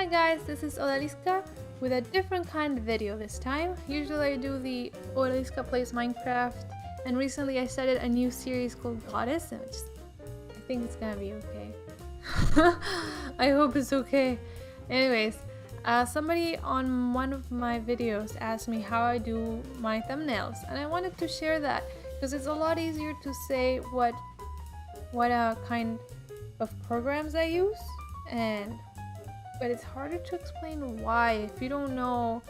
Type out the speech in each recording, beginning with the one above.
Hi guys, this is Odalisca with a different kind of video this time. Usually I do the Odalisca Plays Minecraft, and recently I started a new series called Goddess, and I think it's gonna be okay. I hope it's okay. Anyways, somebody on one of my videos asked me how I do my thumbnails, and I wanted to share that because it's a lot easier to say what kind of programs I use, but it's harder to explain why. If you don't know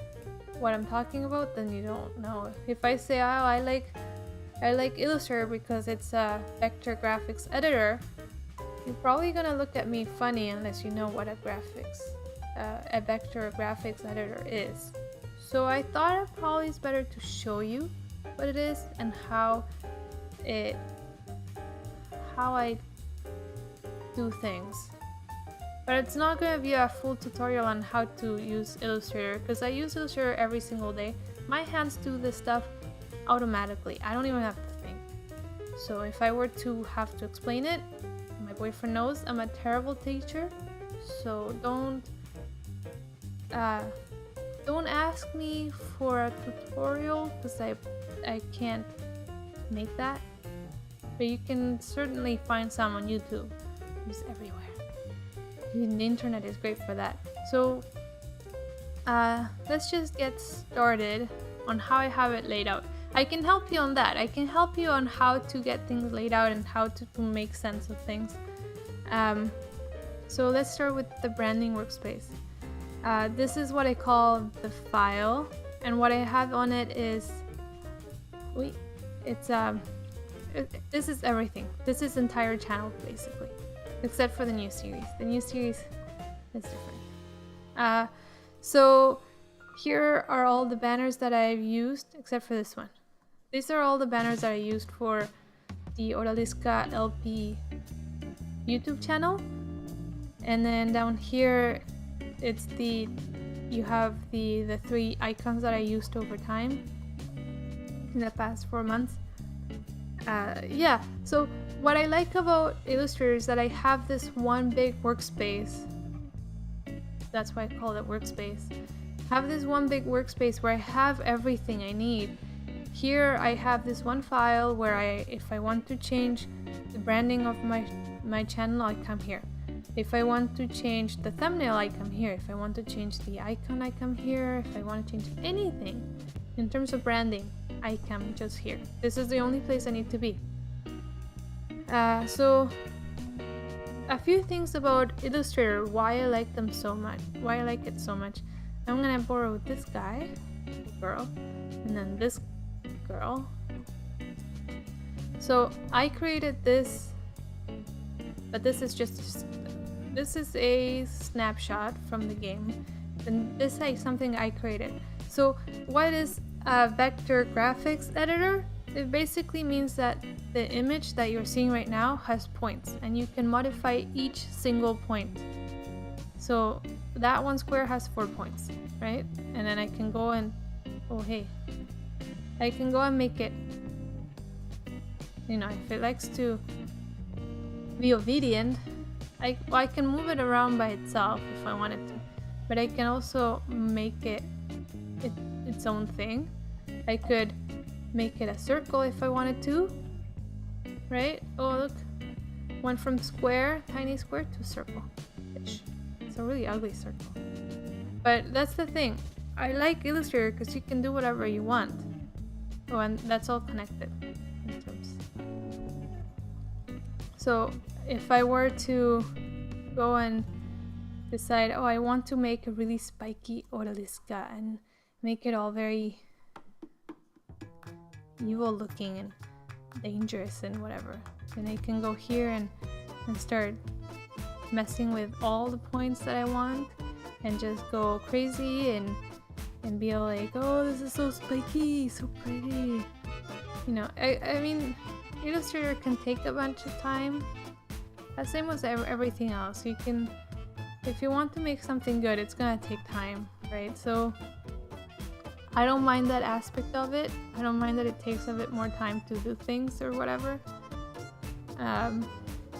what I'm talking about, then you don't know. If I say, oh, I like Illustrator because it's a vector graphics editor, you're probably gonna look at me funny unless you know what a vector graphics editor is. So I thought it probably is better to show you what it is and how I do things. But it's not going to be a full tutorial on how to use Illustrator because I use Illustrator every single day. My hands do this stuff automatically. I don't even have to think. So if I were to have to explain it, my boyfriend knows I'm a terrible teacher. So don't ask me for a tutorial because I can't make that. But you can certainly find some on YouTube. It's everywhere. The internet is great for that. So let's just get started on how I have it laid out. I can help you on that. I can help you on how to get things laid out and how to make sense of things. So let's start with the branding workspace. This is what I call the file, and what I have on it is this is everything. This is entire channel basically, except for the new series. The new series is different. So here are all the banners that I've used, except for this one. These are all the banners that I used for the Odalisca LP YouTube channel. And then down here, you have the three icons that I used over time in the past 4 months. Yeah, so what I like about Illustrator is that I have this one big workspace. That's why I call it workspace. I have this one big workspace where I have everything I need. Here I have this one file where if I want to change the branding of my channel, I come here. If I want to change the thumbnail, I come here. If I want to change the icon, I come here. If I want to change anything in terms of branding, I come just here. This is the only place I need to be. So a few things about Illustrator, why I like them so much, why I like it so much. I'm gonna borrow this guy, girl, and then this girl. So I created this, but this is a snapshot from the game, and this is something I created. So what is a vector graphics editor? It basically means that the image that you're seeing right now has points, and you can modify each single point. So that one square has 4 points, right? And then I can go and I can go and make it, if it likes to be obedient, I can move it around by itself if I wanted to, but I can also make it its own thing. I could make it a circle if I wanted to, right? Oh look, went from square, tiny square, to circle. It's a really ugly circle. But that's the thing. I like Illustrator because you can do whatever you want. Oh, and that's all connected in terms. So if I were to go and decide, oh, I want to make a really spiky Odalisca and make it all very evil looking and dangerous and whatever, then I can go here and start messing with all the points that I want and just go crazy and be like, oh, this is so spiky, so pretty. I mean, Illustrator can take a bunch of time. Same as everything else. You can, if you want to make something good, it's gonna take time, right? So I don't mind that aspect of it. I don't mind that it takes a bit more time to do things or whatever.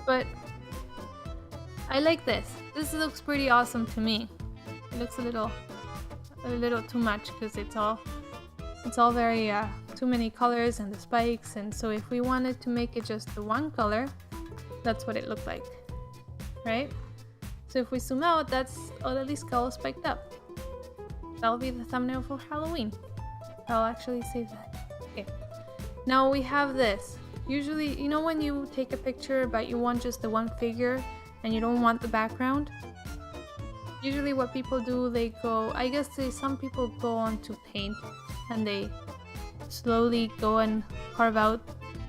But I like this. This looks pretty awesome to me. It looks a little too much because it's all very too many colors and the spikes, and so if we wanted to make it just the one color, that's what it looked like, right? So if we zoom out, that's Odalisca all spiked up. That'll be the thumbnail for Halloween. I'll actually save that. Okay. Now we have this. Usually, you know when you take a picture but you want just the one figure and you don't want the background? Usually what people do, they go, I guess some people go on to paint and they slowly go and carve out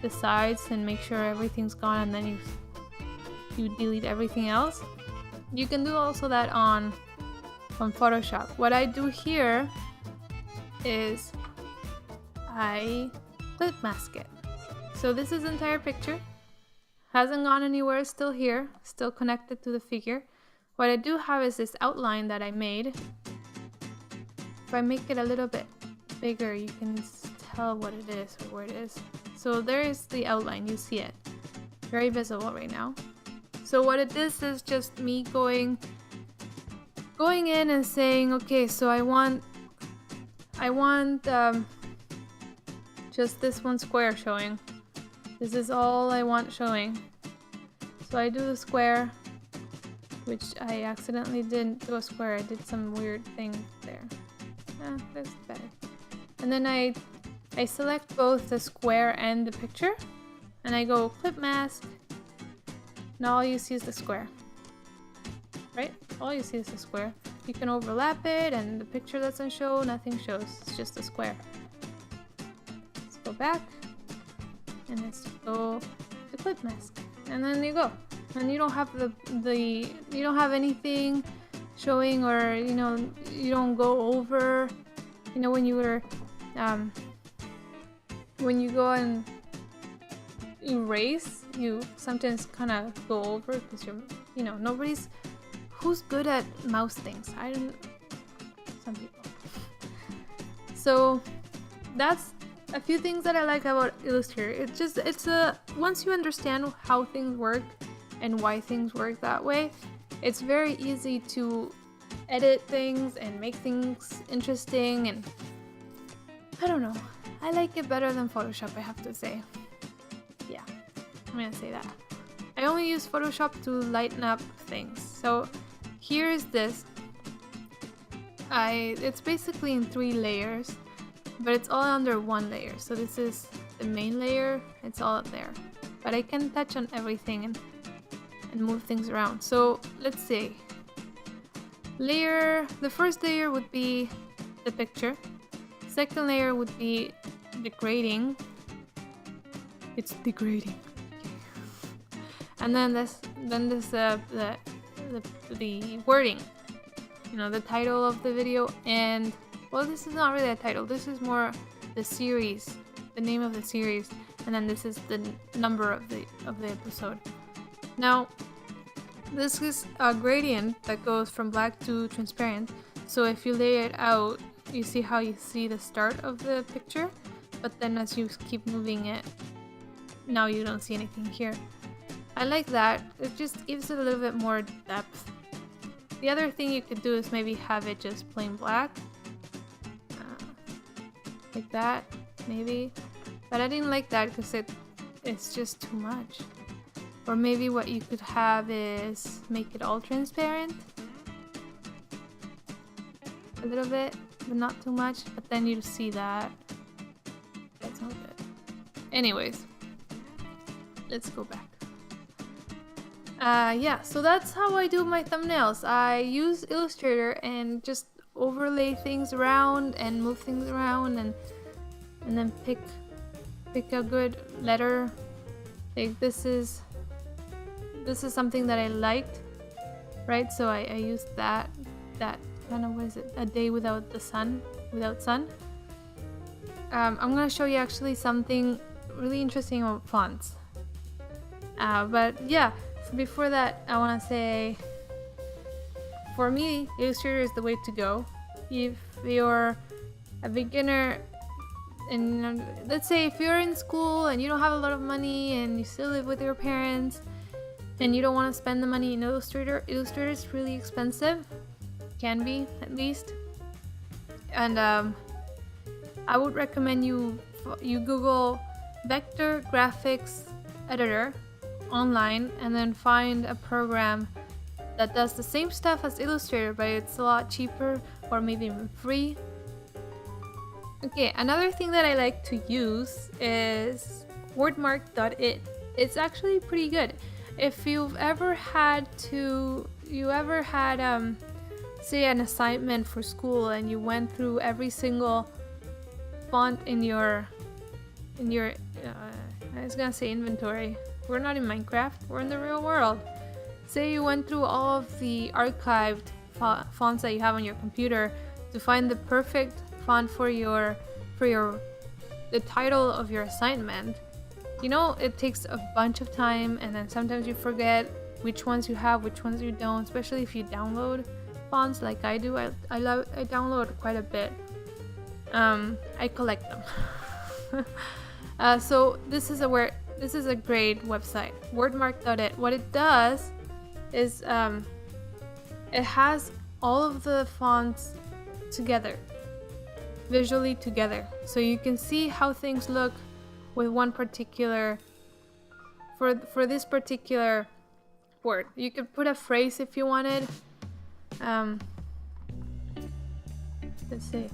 the sides and make sure everything's gone, and then you delete everything else. You can do also that on Photoshop. What I do here is I clip mask it. So this is the entire picture. Hasn't gone anywhere, it's still here, still connected to the figure. What I do have is this outline that I made. If I make it a little bit bigger, you can tell what it is or where it is. So there is the outline, you see it. Very visible right now. So what it is just me going in and saying, okay, so I want just this one square showing. This is all I want showing. So I do the square, which I accidentally didn't do a square. I did some weird thing there. That's better. And then I select both the square and the picture, and I go clip mask. Now all you see is the square, right? All you see is the square. You can overlap it, and the picture doesn't show, nothing shows. It's just a square. Let's go back, and let's go to clip mask, and then you go. And you don't have you don't have anything showing, or you don't go over. When you were when you go and erase, you sometimes kind of go over because nobody's who's good at mouse things. I don't. Some people. So that's a few things that I like about Illustrator. It's once you understand how things work and why things work that way, it's very easy to edit things and make things interesting, and I don't know. I like it better than Photoshop, I have to say. Yeah, I'm gonna say that. I only use Photoshop to lighten up things. So here's this. It's basically in 3 layers, but it's all under one layer. So this is the main layer, it's all up there. But I can touch on everything and move things around. So let's say the first layer would be the picture. Second layer would be the grading. It's degrading. And then there's the wording. The title of the video, and well, this is not really a title. This is more the series, the name of the series, and then this is the number of the episode. Now, this is a gradient that goes from black to transparent. So if you lay it out, you see how you see the start of the picture, but then as you keep moving it, now you don't see anything here. I like that. It just gives it a little bit more depth. The other thing you could do is maybe have it just plain black. Like that, maybe. But I didn't like that because it's just too much. Or maybe what you could have is make it all transparent. A little bit, but not too much. But then you see that. That's not good. Anyways, let's go back. Yeah, so that's how I do my thumbnails. I use Illustrator and just overlay things around and move things around, and then pick a good letter. Like this is something that I liked, right? So I used that kind of, what is it? A day without the sun, without sun. I'm gonna show you actually something really interesting about fonts. But yeah. Before that, I want to say, for me, Illustrator is the way to go. If you're a beginner, and let's say if you're in school and you don't have a lot of money and you still live with your parents and you don't want to spend the money in Illustrator, Illustrator is really expensive. can be at least. And I would recommend you Google vector graphics editor online and then find a program that does the same stuff as Illustrator, but it's a lot cheaper or maybe even free. Okay, another thing that I like to use is Wordmark.it. It's actually pretty good. If you've ever had say an assignment for school and you went through every single font in your I was gonna say inventory. We're not in Minecraft, we're in the real world. Say you went through all of the archived fonts that you have on your computer to find the perfect font for the title of your assignment. You know, it takes a bunch of time, and then sometimes you forget which ones you have, which ones you don't, especially if you download fonts like I do. I download quite a bit. I collect them. So this is a great website, Wordmark.it. What it does is it has all of the fonts together, visually together, so you can see how things look with one particular for this particular word. You could put a phrase if you wanted. Let's see.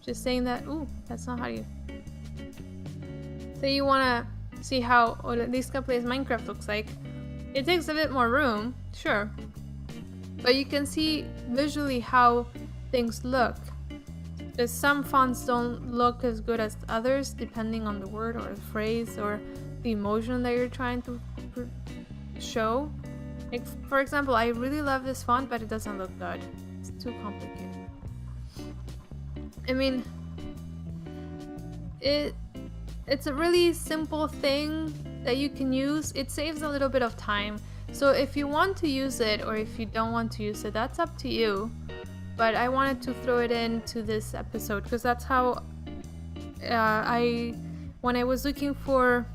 Just saying that. Ooh, that's not how you. Say you wanna see how Odalisca plays Minecraft looks like. It takes a bit more room, sure, but you can see visually how things look. Because some fonts don't look as good as others depending on the word or the phrase or the emotion that you're trying to show. Like, for example, I really love this font, but it doesn't look good. It's too complicated. I mean, it's a really simple thing that you can use. It saves a little bit of time. So if you want to use it or if you don't want to use it, that's up to you. But I wanted to throw it into this episode because that's how when I was looking for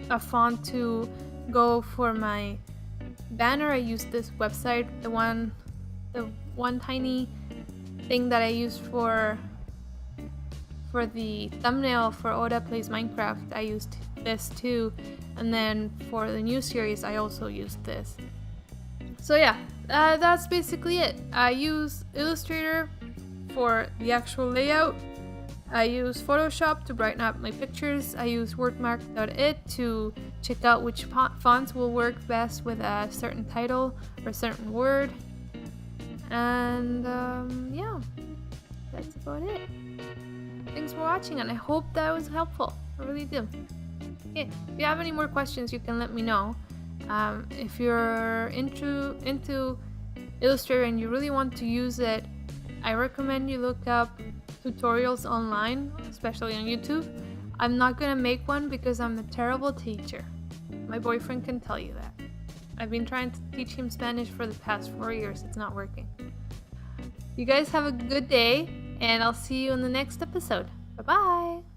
a font to go for my banner, I used this website, the one tiny thing that I used for the thumbnail for Oda Plays Minecraft. I used this too, and then for the new series I also used this. So yeah, that's basically it. I use Illustrator for the actual layout. I use Photoshop to brighten up my pictures. I use Wordmark.it to check out which fonts will work best with a certain title or a certain word. And yeah, that's about it. Thanks for watching, and I hope that was helpful. I really do. Okay, if you have any more questions, you can let me know. If you're into Illustrator and you really want to use it, I recommend you look up tutorials online, especially on YouTube. I'm not gonna make one because I'm a terrible teacher. My boyfriend can tell you that. I've been trying to teach him Spanish for the past 4 years. It's not working. You guys have a good day, and I'll see you in the next episode. Bye-bye!